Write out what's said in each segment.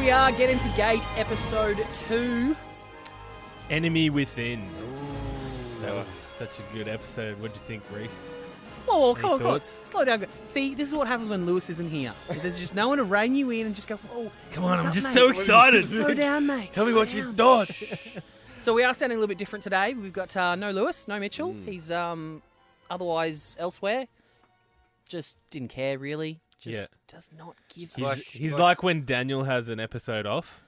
we are, Get Into Gate, episode 2. Enemy Within. Ooh, that was such a good episode. What do you think, Rhys? Whoa, come on. Slow down. See, this is what happens when Lewis isn't here. There's just no one to rein you in and just go, whoa. Come on, I'm just mate? so excited. Slow down, mate. Tell me Slow what down. you thought. So we are sounding a little bit different today. We've got no Lewis, no Mitchell. He's otherwise elsewhere. Just didn't care, really. Just does not give He's like when Daniel has an episode off.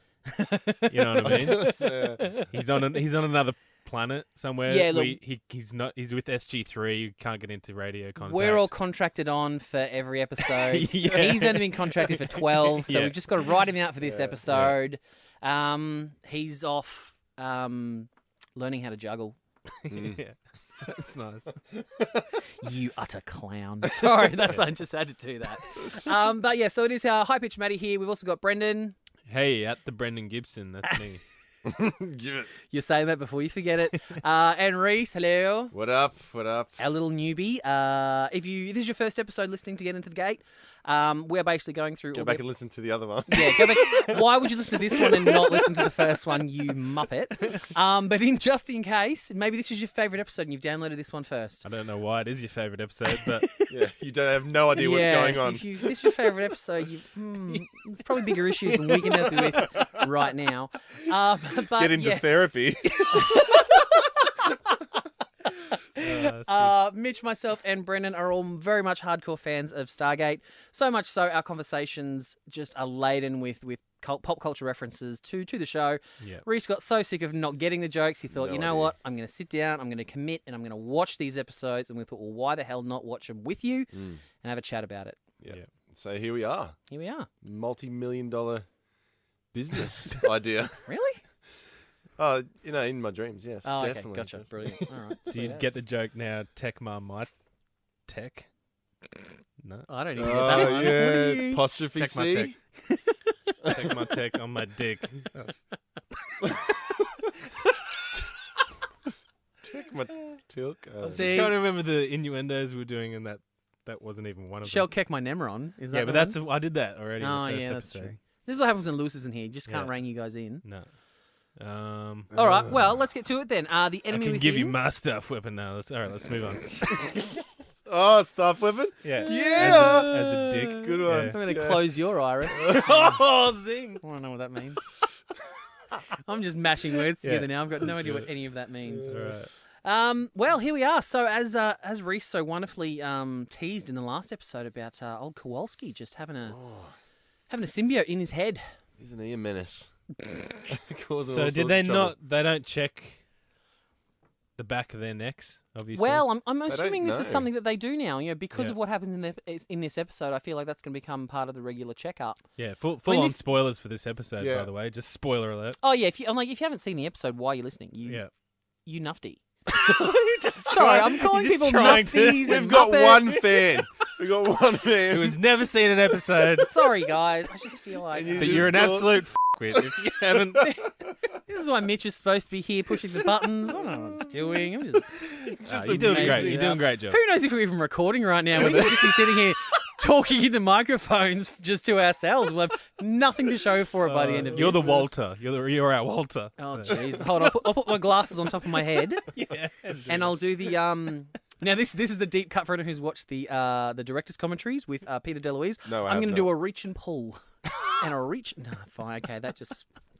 You know what I mean? He's on another planet somewhere. Yeah, look, he's with SG-3. You can't get into radio contact. We're all contracted on for every episode. Yeah. He's only been contracted for 12, so Yeah. we've just got to write him out for this episode. He's off learning how to juggle. Yeah, that's nice. You utter clown. Sorry, I just had to do that. But yeah, so it is High Pitch Matty here. We've also got Brendan. Hey, at the Brendan Gibson, that's me. Give it. You're saying that before you forget it. And Rhys, hello. What up? What up? Our little newbie. If this is your first episode listening to Get Into the Gate, we're basically going through Go all back and listen to the other one. Yeah, go back. Why would you listen to this one and not listen to the first one, you muppet? But just in case, maybe this is your favourite episode and you've downloaded this one first. I don't know why it is your favourite episode, but Yeah, you don't have no idea what's going on. If this is your favourite episode, there's probably bigger issues than we can help you with right now. But Get into therapy. Mitch, myself, and Brendan are all very much hardcore fans of Stargate. So much so, our conversations just are laden with pop culture references to the show. Yep. Rhys got so sick of not getting the jokes, he thought, No you know idea. what? I'm going to sit down, I'm going to commit, and I'm going to watch these episodes. And we thought, well, why the hell not watch them with you and have a chat about it? Yeah. Yeah. So here we are. Here we are. Multi-million-dollar business idea. Really? Oh, in my dreams, yes. Oh, definitely. okay, gotcha. Brilliant. All right. so you'd get the joke now. Tech mom might tech. No, I don't even get that one. What Yeah. are you? Apostrophe Tech my C. tech. Take my tech on my dick. Take my tilk. I was See- just trying to remember the innuendos we were doing, and that wasn't even one of Shell them. keck my Nemron. Is that Yeah, but the one? I did that already. Oh, in the first yeah, that's episode. true. This is what happens when Lewis isn't here. You just can't Yeah. rein you guys in. No. All right, well, let's get to it then. The I enemy can within. give you my stuff weapon now. Let's move on. Oh, staff weapon. Yeah. Yeah. As a dick. Good one. I'm going to close your iris. Oh, zing. I want to know what that means. I'm just mashing words Yeah. together now. I've got no idea what any of that means. All right. Well, here we are. So as Rhys so wonderfully teased in the last episode about old Kowalski just having a symbiote in his head. Isn't he a menace? Causing So all did sorts they of trouble. not? They don't check the back of their necks, obviously. Well, I'm don't assuming this is know. something that they do now. Because Yeah. of what happens in this episode, I feel like that's going to become part of the regular checkup. Yeah, full I mean, on this- spoilers for this episode, Yeah. by the way. Just spoiler alert. Oh yeah, if you haven't seen the episode, why are you listening? Yeah. You nufty. Just Sorry, I'm calling you're just people trying to- nufties. We've and got muppets. one fan. We've got one fan. Who has never seen an episode. Sorry, guys. I just feel like And you But just you're an called- absolute f***wit if you haven't. this is why Mitch is supposed to be here pushing the buttons. I don't know what I'm doing. I'm just. You're doing great. amazing. You're doing a great job. Who knows if we're even recording right now? We could just be sitting here talking into microphones just to ourselves. We'll have nothing to show for it by the end of You're the this. Walter. You're our Walter. Oh So- jeez. Hold on. I'll put my glasses on top of my head, Yeah. and I'll do the Now this is the deep cut for anyone who's watched the director's commentaries with Peter DeLuise. No, I I'm have going to not. do a reach and pull, and a reach. No, fine. Okay, that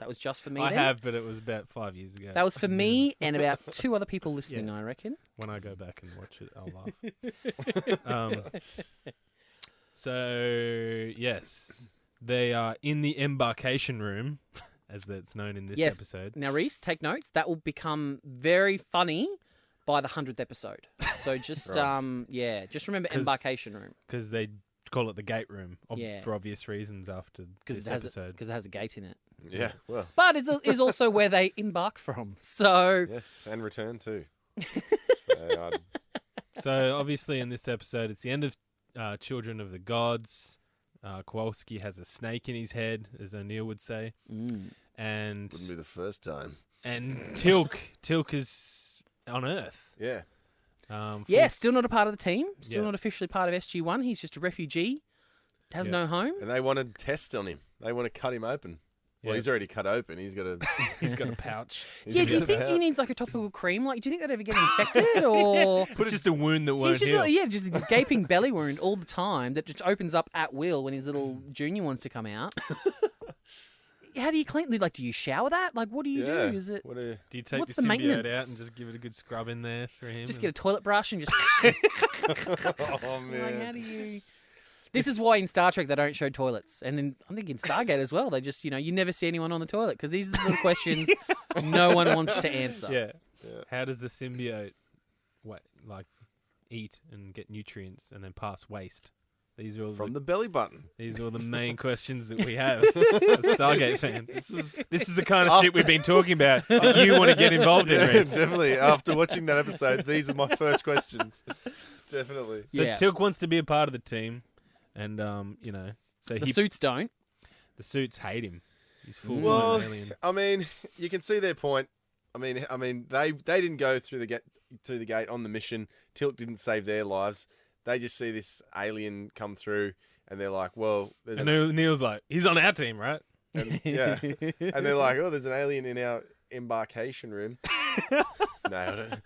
was just for me. I then. have, but it was about 5 years ago. That was for me and about 2 other people listening. Yeah. I reckon. When I go back and watch it, I'll laugh. So, yes, they are in the embarkation room, as that's known in this Yes. episode. Now, Rhys, take notes. That will become very funny by the 100th episode. So just Right. just remember 'Cause- embarkation room Because they call it the gate room Yeah. for obvious reasons after because this episode. it has a gate in it. Yeah, well, But it is also where they embark from. So yes, and return too. So, obviously, in this episode, it's the end of Children of the Gods. Kowalski has a snake in his head, as O'Neill would say. And Wouldn't be the first time. Tilk is on Earth. Yeah. still not a part of the team. Still Yeah. not officially part of SG-1. He's just a refugee. Has Yeah. no home. And they want to test on him. They want to cut him open. Well, he's already cut open. He's got a. He's got a pouch. Yeah, do you think he needs like a topical cream? Like, do you think that'd ever get infected, or It's just a wound that won't he's just heal. like, just a gaping belly wound all the time that just opens up at will when his little junior wants to come out? How do you clean? Like, do you shower that? Like, what do you do? Is it What a... Do you take What's the the symbiote out maintenance? and just give it a good scrub in there for him? just get a toilet brush and just? Oh man. Like, how do you? This is why in Star Trek they don't show toilets, and I think in Stargate as well. They just, you never see anyone on the toilet because these are the little questions no one wants to answer. Yeah. Yeah. How does the symbiote, eat and get nutrients and then pass waste? These are all From the belly button. These are all the main questions that we have as Stargate fans. This is the kind of shit we've been talking about. You want to get involved in, Rhys. Definitely. After watching that episode, these are my first questions. Definitely. So Yeah. Tilk wants to be a part of the team, and so The suits don't. the suits hate him. He's full Well, blown alien. I mean, you can see their point. I mean, they didn't go through the gate on the mission. Tilk didn't save their lives. They just see this alien come through, and they're like, "Well, there's And Neil's like, he's on our team, right? yeah," and they're like, "Oh, there's an alien in our embarkation room." Nailed it.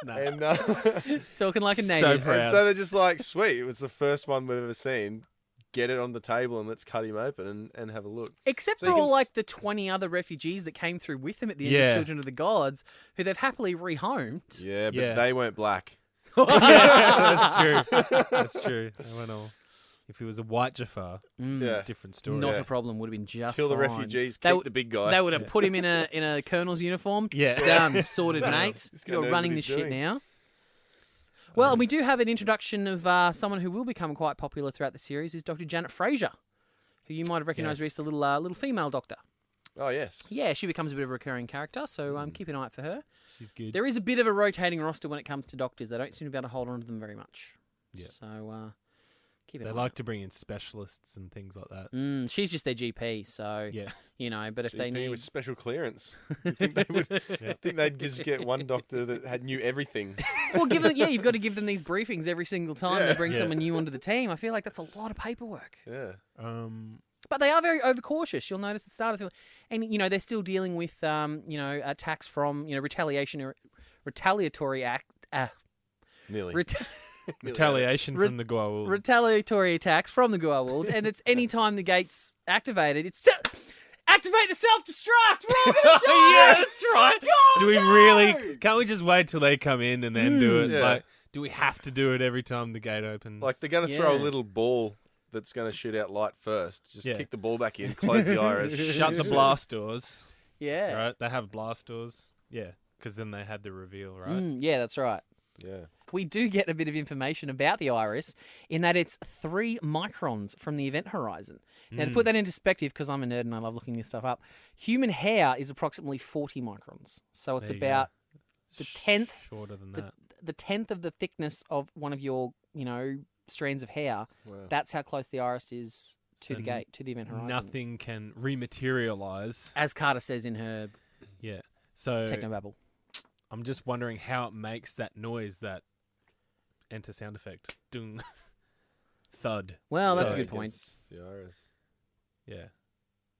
No. And Talking like a So native. proud. and so they're just like, "Sweet, it was the first one we've ever seen. Get it on the table and let's cut him open and have a look." Except So for you can all like the 20 other refugees that came through with him at the end of Children of the Gods, who they've happily rehomed. Yeah, but Yeah. they weren't black. That's true. That's true. I went all. If he was a white Jafar, Yeah. different story. Not Yeah. a problem. Would have been just Kill the fine. refugees, They keep w- the big guy. They would have put him in a colonel's uniform. Yeah. Done. Sorted, mate. This guy You're knows running what this he's shit doing. now. Well, and we do have an introduction of someone who will become quite popular throughout the series, is Dr. Janet Fraser, who you might have recognised, Yes. Rhys, the little female doctor. Oh, yes. Yeah, she becomes a bit of a recurring character, so keep an eye out for her. She's good. There is a bit of a rotating roster when it comes to doctors. They don't seem to be able to hold on to them very much. Yeah. So keep it. They like to bring in specialists and things like that. She's just their GP, so Yeah. But if they GP need, with special clearance. You think they would? I think they'd just get one doctor that knew everything. well, you've got to give them these briefings every single time they Yeah. bring Yeah. someone new onto the team. I feel like that's a lot of paperwork. Yeah. But they are very overcautious. You'll notice at the start of the and they're still dealing with attacks from retaliatory act. Nearly. Retaliation from the Goa'uld. Retaliatory attacks from the Goa'uld, and it's any time the gate's activated, it's activate the self-destruct. We're all gonna die! Yeah, that's right. God, Do we no! really? Can't we just wait till they come in and then do it? Yeah. Like, do we have to do it every time the gate opens? Like they're going to throw a Yeah. little ball that's going to shoot out light first. Just Yeah. kick the ball back in, close the iris. shut the blast doors. Yeah. Right? They have blast doors. Yeah, because then they had the reveal, right? Yeah, that's right. Yeah. We do get a bit of information about the iris in that it's 3 microns from the event horizon. Now, to put that in perspective, because I'm a nerd and I love looking this stuff up, human hair is approximately 40 microns. So it's There you go. about the 10th, Shorter than that. the 10th of the thickness of one of your, strands of hair. Wow. That's how close the iris is to So the gate, to the event horizon. Nothing can rematerialize. As Carter says in her Yeah. So technobabble. I'm just wondering how it makes that noise, that enter sound effect. Dung. Thud. Well, that's a Thud good point. Against the iris. Yeah.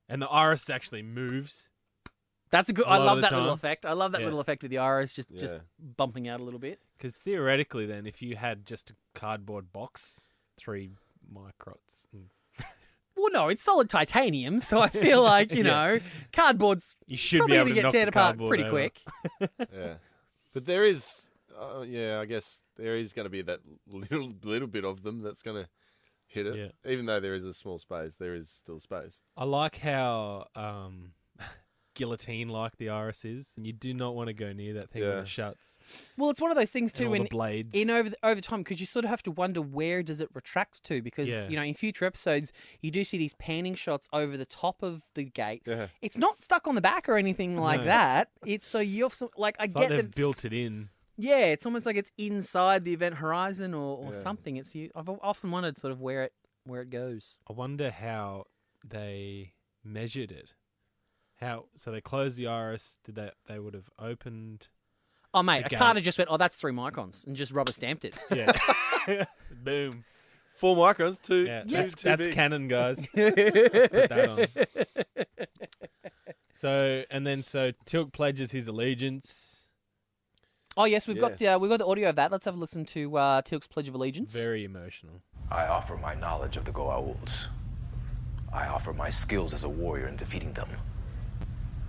And the iris actually moves. That's a good. A I lot love of the that little time. effect. I love that Yeah. little effect with the iris just Yeah. bumping out a little bit. Because theoretically, then, if you had just a cardboard box, 3 microns. Well, no, it's solid titanium, so I feel like cardboard's You should probably be able going to to get knock teared the apart cardboard pretty over. quick. Yeah. But there is, I guess there is going to be that little bit of them that's going to hit it. Yeah. Even though there is a small space, there is still space. I like how guillotine-like the iris is, and you do not want to go near that thing when Yeah. it shuts. Well, it's one of those things And too. all When the blades. over time, because you sort of have to wonder where does it retract to, because Yeah. in future episodes you do see these panning shots over the top of the gate. Yeah. It's not stuck on the back or anything like No. that. It's so you also I It's get like that they've it's, built it in. Yeah, it's almost like it's inside the event horizon or Yeah. something. I've often wondered sort of where it goes. I wonder how they measured it. So they closed the iris. They would have opened. Oh mate, The a Carter gate. just went, oh, that's 3 microns, and just rubber stamped it. Yeah. Boom. 4 microns, two. Yeah. two That's big. canon, guys. Put that on. So Tilk pledges his allegiance. Oh yes, we've got Yes. the audio of that. Let's have a listen to Tilk's Pledge of Allegiance. Very emotional. I offer my knowledge of the Goa'ulds. I offer my skills as a warrior in defeating them.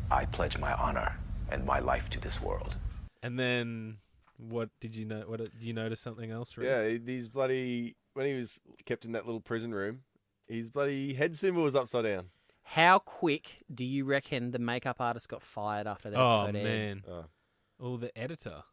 I pledge my honor and my life to this world. And then, what did you know? What did you notice? Something else? Rhys? Yeah, these bloody when he was kept in that little prison room, his bloody head symbol was upside down. How quick do you reckon the makeup artist got fired after that Oh episode aired? man. Oh. Or the editor.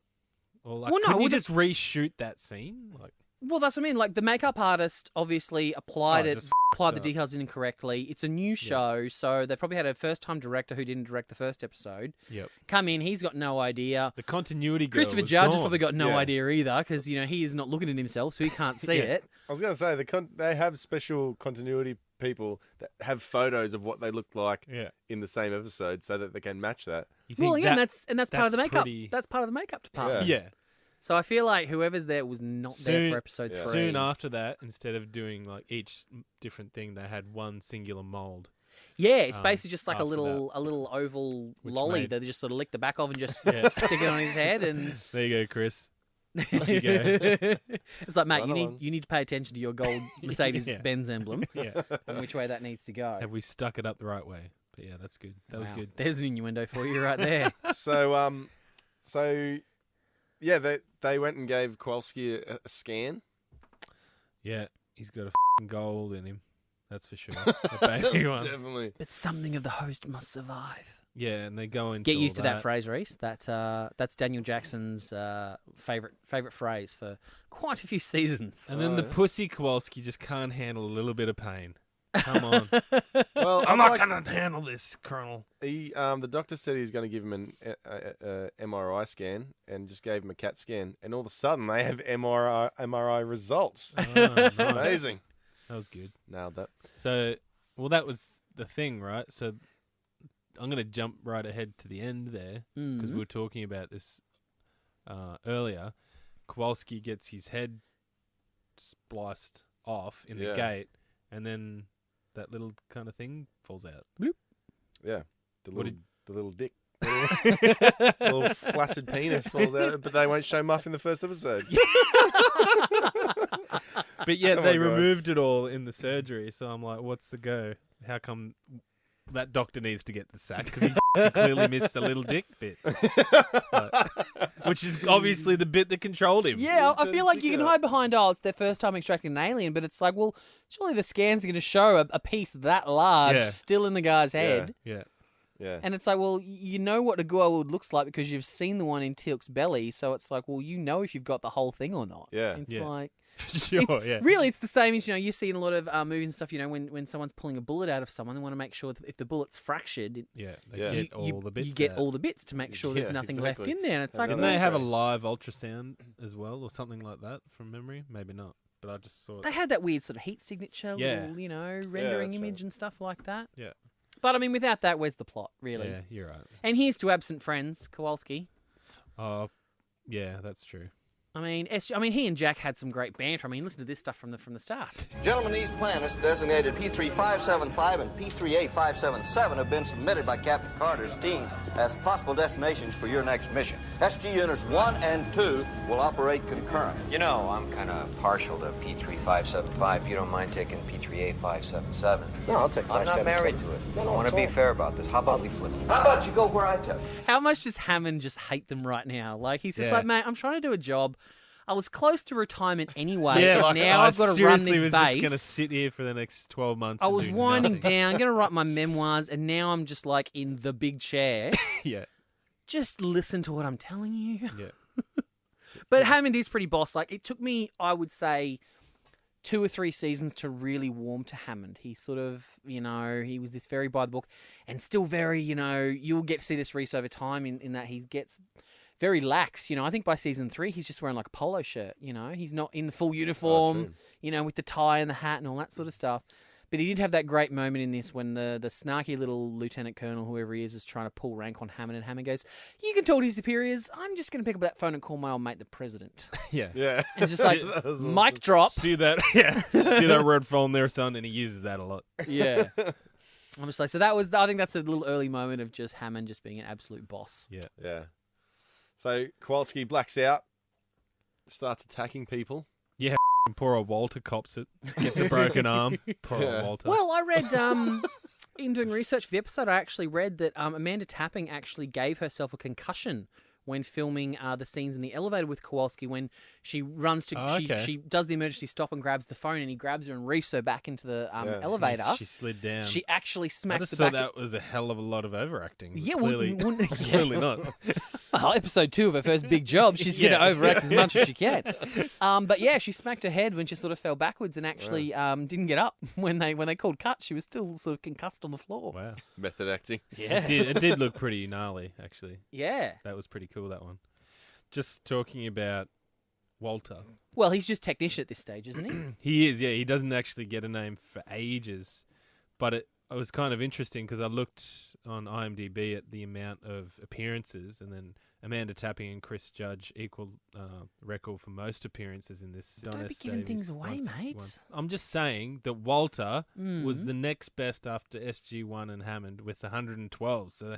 Or like, Well, no, couldn't you well, the- just reshoot that scene? Like, Well, that's what I mean. Like the makeup artist obviously applied Oh, it, just applied the up. details incorrectly. It's a new show, so they probably had a first-time director who didn't direct the first episode yep. come in. He's got no idea. The continuity girl Christopher was Judge has gone. probably got no Yeah. idea either because he is not looking at himself, so he can't see Yeah. it. I was going to say they have special continuity people that have photos of what they looked like Yeah. in the same episode, so that they can match that. You think Well, yeah, and that's part of the that's makeup. pretty- That's part of the makeup department. Yeah. So I feel like whoever's there was not there Soon- for episode yeah. 3. Soon after that, instead of doing like each different thing, they had one singular mold. Yeah, it's Um, basically just like a after little oval Which lolly made- that they just sort of lick the back of and just Yeah. stick it on his head and. There you go, Chris. you go. It's like, mate, Run along. you need to pay attention to your gold Mercedes Benz emblem Yeah. and which way that needs to go. Have we stuck it up the right way? But yeah, that's good. That was Wow. good. There's an innuendo for you right there. So yeah, they went and gave Kowalski a scan. Yeah, he's got a f***ing gold in him. That's for sure. A baby one. Definitely. But something of the host must survive. Yeah, and they go into Get all used to that phrase, Rhys. That's Daniel Jackson's favorite phrase for quite a few seasons. And then the yeah. pussy Kowalski just can't handle a little bit of pain. Come on. Well, I'm not going to handle this, Colonel. The doctor said he was going to give him an MRI scan and just gave him a CAT scan, and all of a sudden they have MRI results. Oh, It's nice. amazing. That was good. Nailed that. So, well, that was the thing, right? So I'm going to jump right ahead to the end there because we were talking about this earlier. Kowalski gets his head spliced off in the Yeah. gate, and then that little kind of thing falls out. Yeah, the What little dick, little flaccid penis falls out, but they won't show Muff in the first episode. But yet Come they on, guys. removed it all in the surgery, so I'm like, what's the go? How come that doctor needs to get the sack? Because he clearly missed the little dick bit. Which is obviously the bit that controlled him. Yeah, I Turn feel his like dick you can out. hide behind, it's their first time extracting an alien, but it's like, well, surely the scans are going to show a piece that large Yeah. still in the guy's head. Yeah. Yeah, And it's like, well, you know what a Goa'uld looks like because you've seen the one in Teal'c's belly, so it's like, well, you know if you've got the whole thing or not. Yeah. It's Yeah. like... Sure, It's, yeah. Really, it's the same as, you see in a lot of movies and stuff, when someone's pulling a bullet out of someone, they want to make sure that if the bullet's fractured, Yeah, they Yeah. get all the bits you get out. all the bits to make sure there's Yeah, nothing exactly. left in there. And it's like, And Didn't they have a X-ray. live ultrasound as well, or something like that from memory? Maybe not, but I just saw it. they had that weird sort of heat signature, Yeah. little, rendering that's image right. and stuff like that. Yeah. But, I mean, without that, where's the plot, really? Yeah, you're right. And here's to absent friends, Kowalski. Oh, yeah, that's true. I mean, he and Jack had some great banter. I mean, listen to this stuff from the start. Gentlemen, these planets designated P3575 and P38577 have been submitted by Captain Carter's team as possible destinations for your next mission. SG Units 1 and 2 will operate concurrent. You know, I'm kind of partial to P3575. If you don't mind taking P38577. No, I'll take I'm not married to it. I want to be fair about this. How about we flip? How about you go where I tell you? How much does Hammond just hate them right now? Like, he's just Yeah. like, mate, I'm trying to do a job. I was close to retirement anyway, Yeah, and like, now I I've got to run seriously this was base. just going to sit here for the next 12 months. I and was do winding nothing. down, going to write my memoirs, and now I'm just like in the big chair. Yeah, Just listen to what I'm telling you. yeah. But Hammond is pretty boss. Like, it took me, I would say, 2 or 3 seasons to really warm to Hammond. He sort of, he was this very by the book and still very, you'll get to see this Rhys over time in that he gets very lax. I think by season 3, he's just wearing like a polo shirt, He's not in the full uniform, with the tie and the hat and all that sort of stuff. But he did have that great moment in this when the snarky little lieutenant colonel, whoever he is trying to pull rank on Hammond, and Hammond goes, "You can talk to his superiors. I'm just going to pick up that phone and call my old mate the president." Yeah. yeah. And it's just like, That was awesome. mic drop. See that? Yeah. See that red phone there, son? And he uses that a lot. Yeah. I'm just like, so that was. I think that's a little early moment of just Hammond just being an absolute boss. Yeah. Yeah. So Kowalski blacks out, starts attacking people. Yeah. Poor old Walter cops it. Gets a broken arm. Poor old Walter. Well, I read in doing research for the episode, I actually read that Amanda Tapping actually gave herself a concussion when filming the scenes in the elevator with Kowalski when she runs to she does the emergency stop and grabs the phone and he grabs her and reefs her back into the elevator. She slid down. She actually smacked I just the thought back. that was a hell of a lot of overacting. Yeah, clearly, yeah. clearly not. Well, episode 2 of her first big job, she's going to overact as much as she can. But yeah, she smacked her head when she sort of fell backwards and actually didn't get up when they called cut. She was still sort of concussed on the floor. Wow, Method acting. Yeah, it did look pretty gnarly actually. Yeah, that was pretty cool. That one. Just talking about Walter. Well, he's just technician at this stage, isn't he? He is, yeah. He doesn't actually get a name for ages. But it was kind of interesting because I looked on IMDb at the amount of appearances, and then Amanda Tapping and Chris Judge equal record for most appearances in this. Don't be giving things away, mate. I'm just saying that Walter was the next best after SG-1 and Hammond with 112. So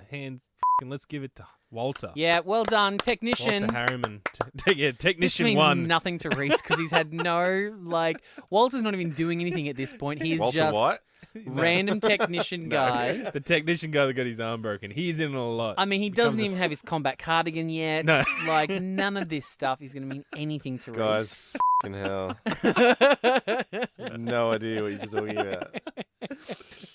let's give it to Walter. Yeah, well done, technician. Walter Harriman. Technician this means 1. nothing to Rhys because he's had no, Walter's not even doing anything at this point. He's Walter just White? random technician guy. The technician guy that got his arm broken. He's in a lot. I mean, he doesn't even have his combat cardigan yet. No. None of this stuff is going to mean anything to Guys, f***ing hell. No idea what he's talking about.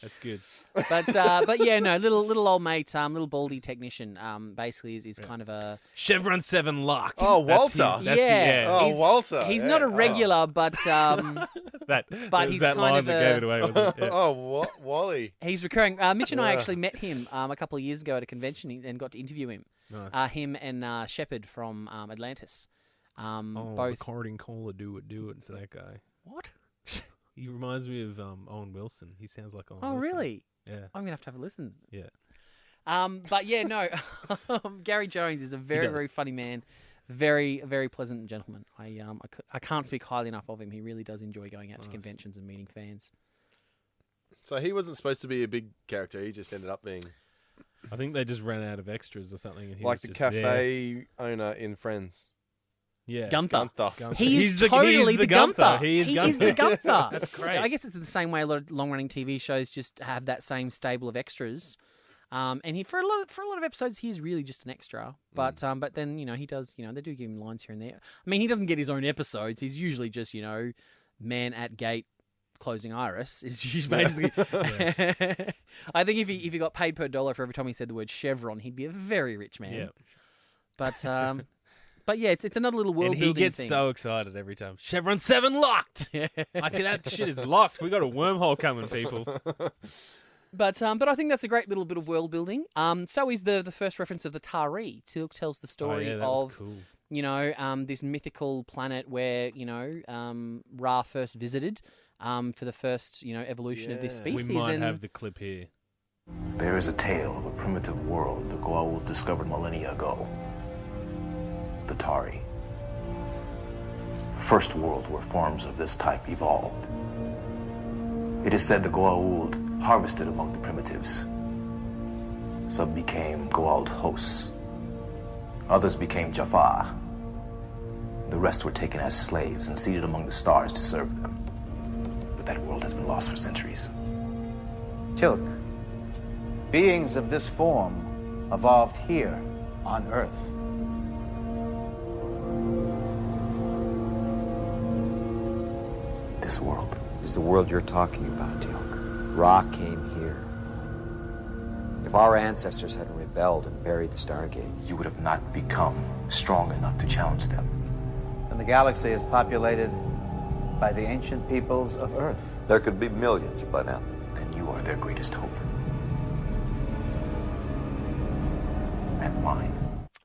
That's good. But yeah, no, little old mate, little baldy technician, basically is kind of a Chevron 7 locked. Oh, Walter. He's, Walter. He's not a regular, but he's that kind line of that gave it away, wasn't it? Yeah. Oh, Wally. He's recurring. Mitch and I actually met him a couple of years ago at a convention and got to interview him. Nice. Him and Shepard from Atlantis. Both. Recording caller, do it. It's that guy. What? He reminds me of Owen Wilson. He sounds like Owen Oh, Wilson. really? Yeah. I'm going to have a listen. Yeah. But yeah, no. Gary Jones is a very, very funny man. Very, very pleasant gentleman. I can't speak highly enough of him. He really does enjoy going out to conventions and meeting fans. So he wasn't supposed to be a big character. He just ended up being... I think they just ran out of extras or something. And he like was the just cafe owner in Friends. Yeah. Gunther. Gunther. He's totally the Gunther. He is the Gunther. That's great. I guess it's the same way a lot of long-running TV shows just have that same stable of extras. And he for a lot of episodes he is really just an extra. But then he does they do give him lines here and there. I mean, he doesn't get his own episodes. He's usually just man at gate closing Iris is basically. I think if he got paid per dollar for every time he said the word Chevron, he'd be a very rich man. Yeah. But yeah, it's another little world building thing. And he gets so excited every time. Chevron 7 locked! Like, that shit is locked. We got a wormhole coming, people. But I think that's a great little bit of world building. So is the first reference of the Tari. Teal'c tells the story of cool. This mythical planet where Ra first visited for the first evolution of this species. We might have the clip here. There is a tale of a primitive world the Goa'uld discovered millennia ago. The Tari. First world where forms of this type evolved. It is said the Goa'uld harvested among the primitives. Some became Goa'uld hosts. Others became Jaffa. The rest were taken as slaves and seated among the stars to serve them. But that world has been lost for centuries. Teal'c, beings of this form evolved here on Earth. This world is the world you're talking about, Teal'c. Ra came here. If our ancestors hadn't rebelled and buried the Stargate, you would have not become strong enough to challenge them. And the galaxy is populated by the ancient peoples of Earth. There could be millions by now. Then you are their greatest hope. And mine.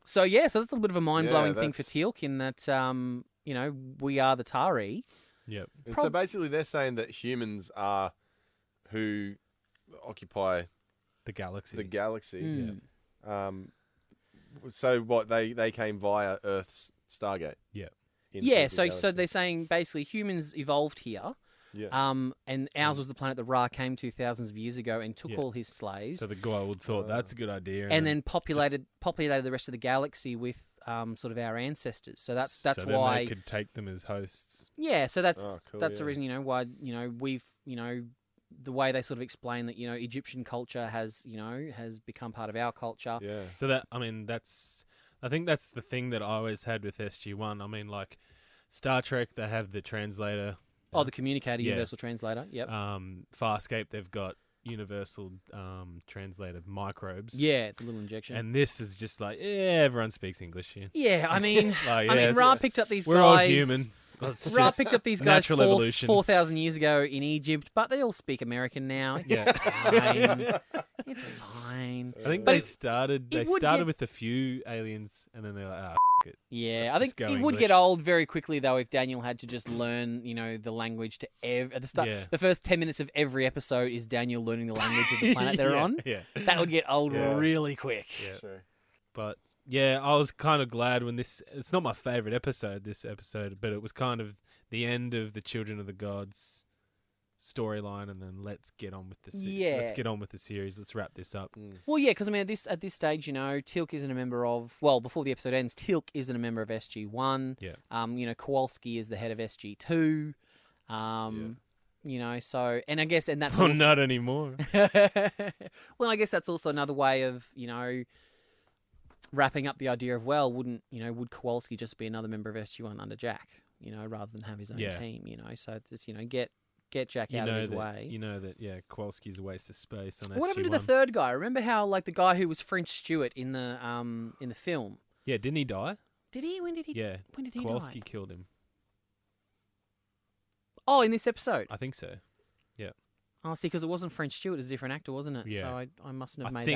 So that's a little bit of a mind-blowing thing for Teal'c in that, we are the Tari. Yep. And so basically they're saying that humans are who occupy the galaxy. Yeah. So what, they came via Earth's Stargate? Yeah. So they're saying basically humans evolved here. Yeah. And ours was the planet that Ra came to thousands of years ago and took all his slaves, So the Goa'uld thought that's a good idea, and then populated the rest of the galaxy with sort of our ancestors. So that's so then why they could take them as hosts. Yeah, so that's Oh, cool, that's the yeah. reason, why we've the way they sort of explain that Egyptian culture has become part of our culture. Yeah. So I think that's the thing that I always had with SG-1. I mean, like Star Trek, they have the translator. Oh, the communicator, Yeah. universal translator. Yep. Farscape, they've got universal translator microbes. Yeah, the little injection. And this is just like, everyone speaks English here. yeah, I mean, Like, Ra picked up these We're guys. all human. It's Ra just picked up these guys natural evolution. 4,000 years ago in Egypt, but they all speak American now. It's Yeah. fine. It's fine. I think But they it started would get- with a few aliens, and then they're like, f it. Yeah, Let's I think just go it would English. get old very quickly though if Daniel had to just learn, the language to at the start. Yeah. The first 10 minutes of every episode is Daniel learning the language of the planet they're on. Yeah. That would get old Yeah. really quick. Yeah. Sure. But yeah, I was kind of glad when it's not my favorite episode, this episode, but it was kind of the end of the Children of the Gods storyline, and then let's get on with the let's get on with the series. Let's wrap this up. Well, yeah, because I mean, at this stage, Teal'c isn't a member of. Well, before the episode ends, Teal'c isn't a member of SG-1. Yeah. Kowalski is the head of SG-2. So and I guess that's Oh, also, not anymore. well, I guess that's also another way of wrapping up the idea of would Kowalski just be another member of SG-1 under Jack, rather than have his own team, so it's get Jack out of his way. You know that, Kowalski's a waste of space on SG-1. What happened to the third guy? Remember how the guy who was French Stewart in the film? Yeah, didn't he die? Did he? When did he? Yeah. When did he Kowalski die? killed him. Oh, in this episode. I think so. Yeah. Oh, see, because it wasn't French Stewart; it was a different actor, wasn't it? Yeah. So I mustn't have made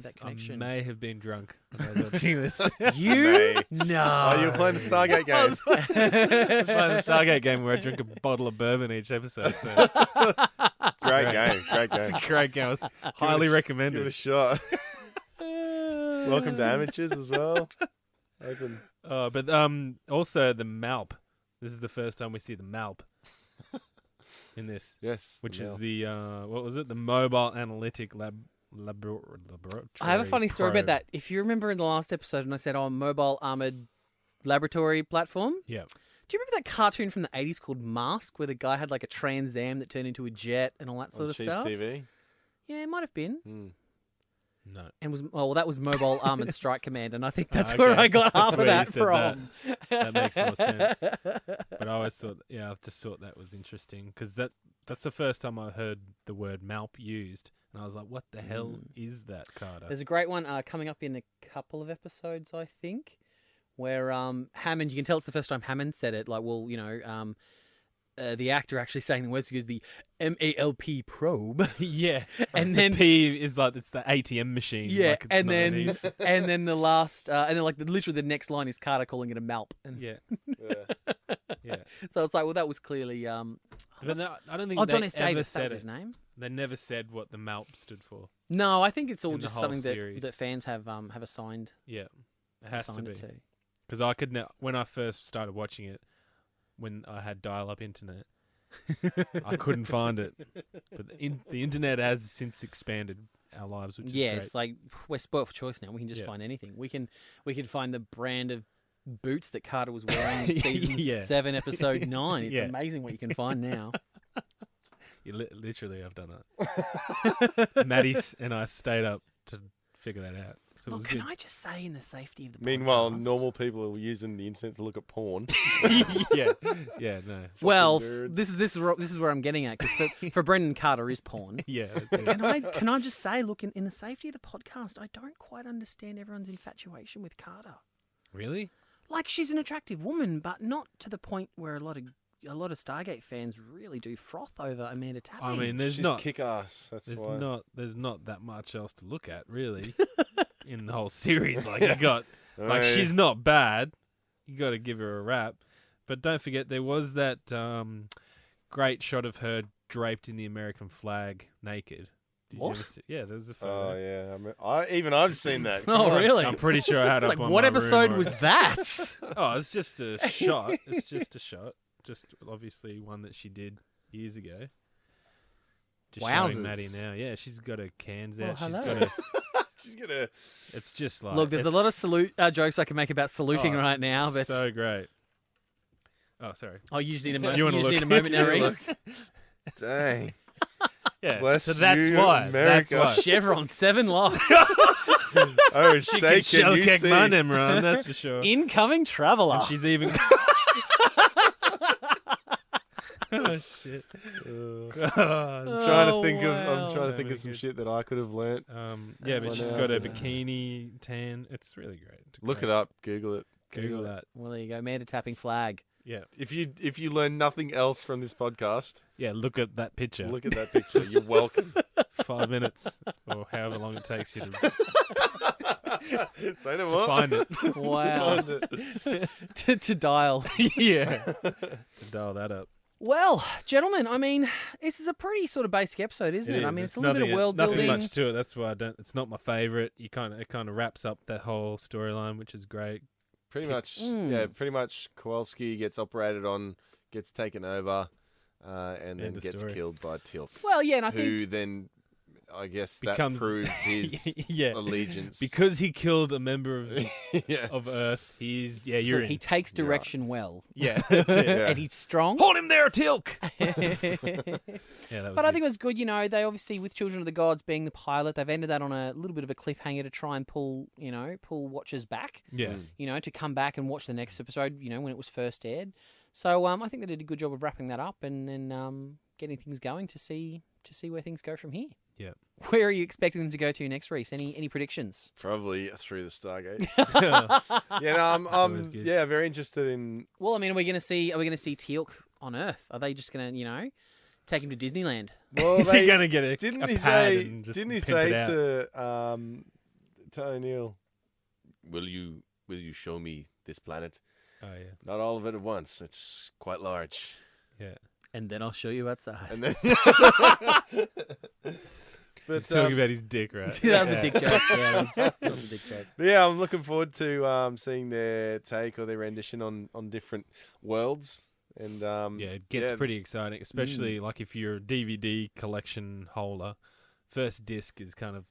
that connection. I may have been drunk when I was watching this. May. No. Oh, you were playing the Stargate game. I was playing the Stargate game where I drink a bottle of bourbon each episode. So Great game. Great it's game. a great game. I was highly Give it a recommended. shot. Welcome to amateurs as well. Open. But also the Malp. This is the first time we see the Malp in this. Yes. Which the is Mel. the what was it? The Mobile Analytic Laboratory. I have a funny story probe. about that. If you remember in the last episode, when I said, mobile armored laboratory platform. Yeah. Do you remember that cartoon from the 80s called Mask, where the guy had like a Trans Am that turned into a jet and all that sort On of Cheese stuff? TV. Yeah, it might have been. No. And that was Mobile Armored Strike Command, and I think that's Okay. where I got half That's of where that you said from. That makes more sense. But I always thought, I just thought that was interesting because that's the first time I heard the word Malp used, and I was like, what the hell is that, Carter? There's a great one coming up in a couple of episodes, I think, where Hammond, you can tell it's the first time Hammond said it, like, the actor actually saying the words, he goes, the MALP probe. Yeah. And the then P is like, it's the ATM machine. yeah, like it's and not then an E. and then the last and then literally the next line is Carter calling it a Malp. And Yeah. Yeah. so it's like, well, that was clearly But no, I don't think Don they S. ever Davis, that said was it. his name. They never said what the Malp stood for. No, I think it's all In the just whole something series. that fans have assigned. Yeah. It has to assigned be. it to. Because I could when I first started watching it, when I had dial-up internet, I couldn't find it. But the internet has since expanded our lives, which is Yeah, great. it's like we're spoiled for choice now. We can just Yeah. find anything. We can find the brand of boots that Carter was wearing in season Yeah. 7, episode 9. It's Yeah. amazing what you can find now. You literally have done that. Matty and I stayed up to figure that out. So Look, it can was I just say, in the safety of the Meanwhile, podcast- normal people are using the internet to look at porn. good. Yeah, no. Well, nerds. this is where I'm getting at, because for Brendan, Carter is porn. Yeah. That's it. Can I just say, look, in the safety of the podcast, I don't quite understand everyone's infatuation with Carter. Really? Like, she's an attractive woman, but not to the point where a lot of Stargate fans really do froth over Amanda Tapping. I mean, there's She's not kick-ass. That's there's why. not that much else to look at, really, in the whole series. Like you got, like Hey. she's not bad. You got to give her a rap, but don't forget there was that great shot of her draped in the American flag, naked. Did What? you ever see? Yeah, there was a photo. Oh yeah, I've seen that. Come Oh, on. really? I'm pretty sure I had It's up like, on what my episode room was or- that? Oh, it's just a shot. It's just a shot. Just obviously one that she did years ago. Just Wowzers. showing Matty now. Yeah, she's got her cans out. hello. She's gonna. It's just like... Look, there's a lot of jokes I can make about saluting right now, but So great. Oh, sorry. oh, you just need a moment. You You wanna just look? need a moment now, Yeah, Rhys. Dang. Yeah, Bless so that's you, why. America. That's why. Chevron 7 locks. Oh, She say, can shell can you kick see? my name run, that's for sure. Incoming traveller. And she's even... Oh, shit. I'm trying to think wow. of. I'm trying to think of some shit that I could have learnt. Yeah, but By she's now. got a bikini tan. It's really great. It's Look great. it up. Google it. Google that. Well, there you go. Manda tapping flag. Yeah. If you learn nothing else from this podcast, Yeah, look at that picture. look at that picture. You're welcome. 5 minutes or however long it takes you to Say no more. find it. Wow. Find it. to dial. Yeah. To dial that up. Well, gentlemen, I mean, this is a pretty sort of basic episode, isn't it? I mean, it's a little bit of world nothing building. much to it. That's why I don't. It's not my favorite. It kind of wraps up that whole storyline, which is great. Pretty much, yeah. Pretty much, Kowalski gets operated on, gets taken over, and then End of gets story. killed by Tilk. Well, yeah, and I Who think then, I guess, Becomes- that proves his Yeah. allegiance. Because he killed a member of yeah. of Earth. You're in. he takes direction well. Yeah, that's it. Yeah. And he's strong. Hold him there, Tilk. Yeah, that was But I think it was good, you know, they obviously, with Children of the Gods being the pilot, they've ended that on a little bit of a cliffhanger to try and pull watchers back, yeah. to come back and watch the next episode, when it was first aired. So I think they did a good job of wrapping that up and then getting things going to see where things go from here. Yeah. Where are you expecting them to go to next, Rhys? Any predictions? Probably through the Stargate. Yeah. Yeah, no, I'm always good. very interested in. Well, I mean, are we going to see Teal'c on Earth? Are they just going to, take him to Disneyland? Well, Is he gonna get a Didn't a he pad say? and just Didn't he pimp say it out? to O'Neill? Will you show me this planet? Oh yeah. Not all of it at once. It's quite large. Yeah. And then I'll show you outside. And then. But, He's talking about his dick, right? That was a dick joke. Yeah, that was a dick joke. yeah, I'm looking forward to seeing their take or their rendition on different worlds. And Yeah, it gets pretty exciting, especially like if you're a DVD collection holder. First disc is kind of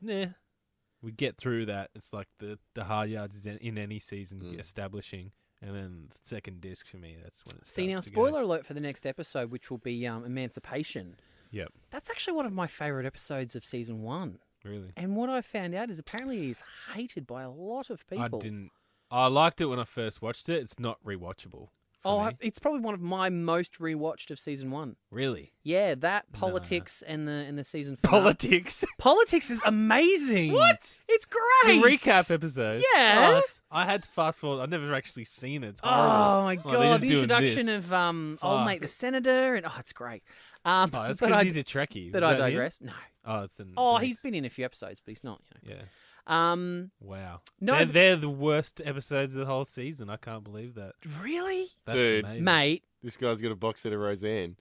we get through that. It's like the hard yards is in any season establishing, and then the second disc for me, that's when it starts See, now, to go. spoiler alert for the next episode, which will be Emancipation. Yep, That's actually one of my favourite episodes of Season 1. really. And what I found out is apparently it is hated by a lot of people. I liked it when I first watched it. It's not rewatchable. for me. It's probably one of my most rewatched of Season 1. Really? Yeah, that, Politics, and the season finale. Politics. Politics is amazing. What? It's The great. recap episode. Yes. I had to fast forward. I've never actually seen it. It's horrible. Oh my Like, they're god, just the doing introduction this. of old mate the senator, and it's great. Oh, that's but because I- he's a Trekkie. But Was I that him? digress. No. Oh, it's in. Oh, the he's next- been in a few episodes, but he's not. Yeah. Wow. Wow. No, They're the worst episodes of the whole season. I can't believe that. really, That's Dude. amazing. mate. this guy's got a box set of Roseanne.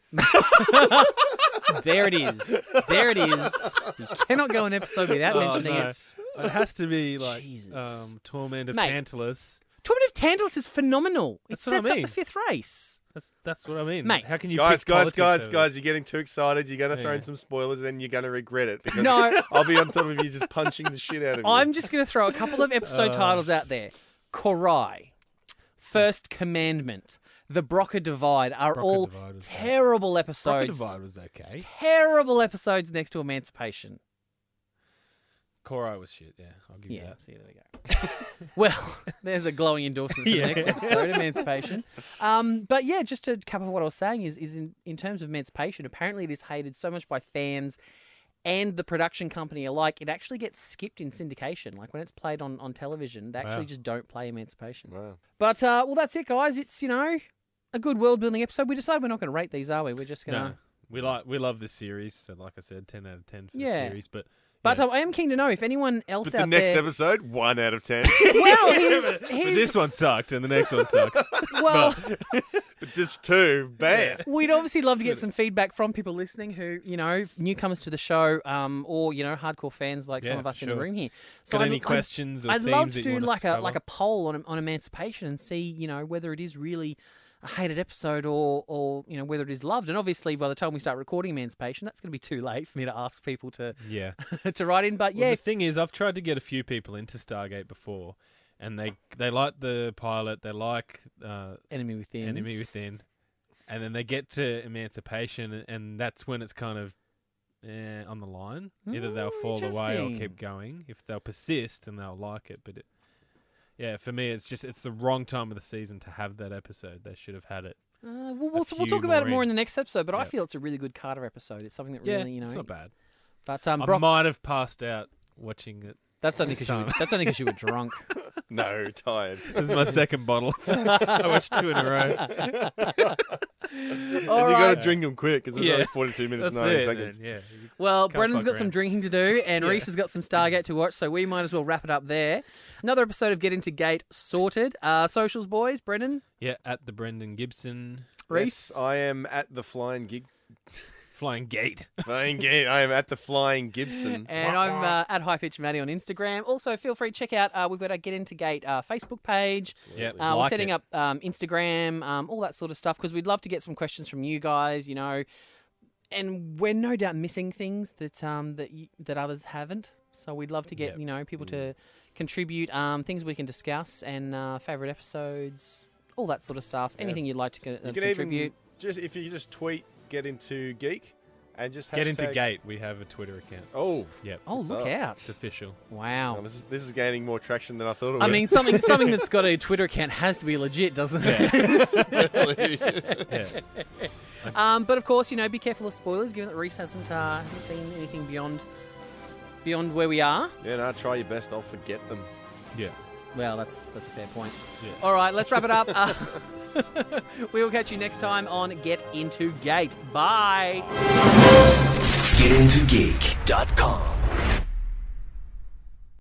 There it is. There it is. You cannot go an episode without Oh, mentioning no. it. It has to be like Jesus. Torment of Mate. Tantalus. Torment of Tantalus is phenomenal. It That's what I sets up mean. the fifth race. That's what I mean. Mate. How can you Guys, pick politics over you're getting too excited. You're going to throw in some spoilers and you're going to regret it. Because No. I'll be on top of you just punching the shit out of you. I'm just going to throw a couple of episode titles out there. Korai, First Commandment, The Broca Divide are Broca all Divide was great. terrible Rocket episodes. Divide was okay. Terrible episodes next to Emancipation. Korai was shit. Yeah, I'll give you Yeah, that. see, there we go. Well, there's a glowing endorsement for the next episode, Emancipation. But yeah, just to cover what I was saying is in terms of Emancipation, apparently it is hated so much by fans and the production company alike, it actually gets skipped in syndication. Like when it's played on television, they actually just don't play Emancipation. Wow. But, well, that's it, guys. It's, a good world-building episode. We decided we're not going to rate these, are we? We're just going to... No, we love this series. So like I said, 10 out of 10 for Yeah. the series. But I am keen to know if anyone else But the out next there... episode, 1 out of 10. Well, But this one sucked, and the next one sucks. Well, But this 2, bam. we'd obviously love to get some feedback from people listening who, newcomers to the show, or hardcore fans like some Yeah, of us in sure. the room here. Got any questions or I'd themes love to that you do want us to like a cover? poll on Emancipation and see, whether it is really hated episode or whether it is loved. And obviously, by the time we start recording Emancipation, that's going to be too late for me to ask people to to write in. But Well, the thing is, I've tried to get a few people into Stargate before, and they like the pilot, they like Enemy Within, and then they get to Emancipation, and that's when it's kind of on the line. Either they'll fall away or keep going. If they'll persist, then they'll like it. But for me, it's the wrong time of the season to have that episode. They should have had it. We'll talk about it more in the next episode. But I feel it's a really good Carter episode. It's something that really it's not bad. But I might have passed out watching it. That's only because you were drunk. No, tired. This is my second bottle. I watched 2 in a row. You got to drink them quick because it's only 42 minutes, 9 seconds. Man, Well, Brendan's got some drinking to do, and Rhys has got some Stargate to watch, so we might as well wrap it up there. Another episode of Get Into Gate sorted. Socials, boys. Brendan? Yeah, at the Brendan Gibson. Rhys? Yes, I am at the Flying Gate. I am at the Flying Gibson. And I'm at High Pitch Matty on Instagram. Also, feel free to check out, we've got our Get Into Gate Facebook page. Yep, we're setting up Instagram, all that sort of stuff, because we'd love to get some questions from you guys, and we're no doubt missing things that others haven't. So we'd love to get, people to contribute, things we can discuss, and favourite episodes, all that sort of stuff. Anything you'd like to contribute. If you just tweet Get Into Geek and just Get Into Gate. We have a Twitter account. Oh, yep. Oh, look out! It's official. Wow. Oh, this is gaining more traction than I thought it would. I mean, something that's got a Twitter account has to be legit, doesn't it? Yeah. But of course, be careful of spoilers, given that Rhys hasn't seen anything beyond where we are. Yeah, no, try your best. I'll forget them. Yeah. Well, that's a fair point. Yeah. All right, let's wrap it up. We will catch you next time on Get Into Gate. Bye. GetIntoGeek.com